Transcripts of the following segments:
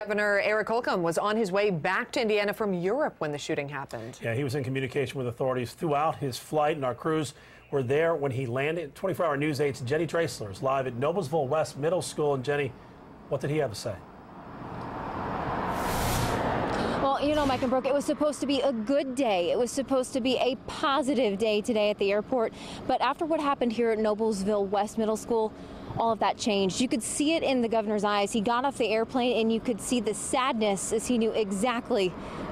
Governor Eric Holcomb was on his way back to Indiana from Europe when the shooting happened. Yeah, he was in communication with authorities throughout his flight, and our crews were there when he landed. 24-hour News 8's Jenny Dreasler is live at Noblesville West Middle School. And Jenny, what did he have to say? Well, you know, Mike and Brooke, it was supposed to be a good day. It was supposed to be a positive day today at the airport. But after what happened here at Noblesville West Middle School, all of that changed. You could see it in the governor's eyes. He got off the airplane and you could see the sadness as he knew exactly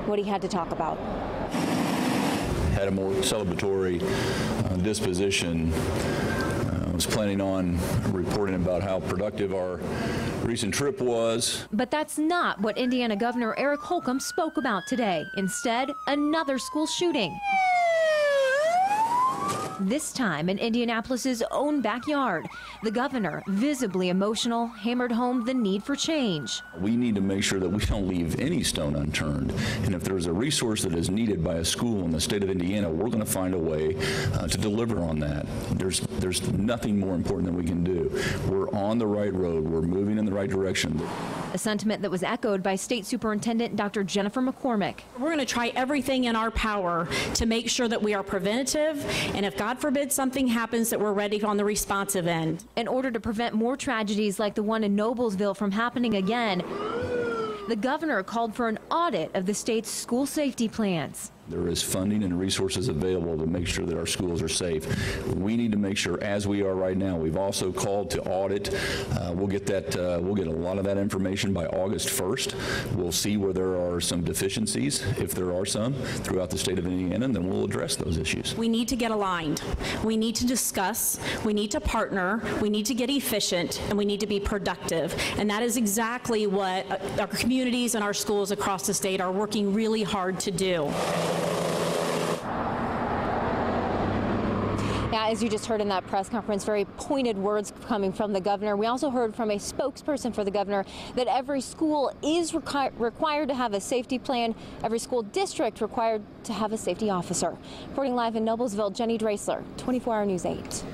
what he had to talk about. Had a more celebratory disposition. Was planning on reporting about how productive our recent trip was. But that's not what Indiana Governor Eric Holcomb spoke about today. Instead, another school shooting. This time in Indianapolis's own backyard. The governor, visibly emotional, hammered home the need for change. We need to make sure that we don't leave any stone unturned. And if there's a resource that is needed by a school in the state of Indiana, we're going to find a way to deliver on that. There's nothing more important than we can do. We're on the right road. We're moving in the right direction. A sentiment that was echoed by State Superintendent Dr. Jennifer McCormick. We're going to try everything in our power to make sure that we are preventative, and if God forbid something happens, that we're ready on the responsive end. In order to prevent more tragedies like the one in Noblesville from happening again, the governor called for an audit of the state's school safety plans. There is funding and resources available to make sure that our schools are safe. We need to make sure, as we are right now, we've also called to audit. We'll get a lot of that information by August 1st. We'll see where there are some deficiencies, if there are some, throughout the state of Indiana, and then we'll address those issues. We need to get aligned. We need to discuss. We need to partner. We need to get efficient, and we need to be productive. And that is exactly what our communities and our schools across the state are working really hard to do. Yeah, as you just heard in that press conference, very pointed words coming from the governor. We also heard from a spokesperson for the governor that every school is required to have a safety plan, every school district required to have a safety officer. Reporting live in Noblesville, Jenny Dreasler, 24-hour News 8.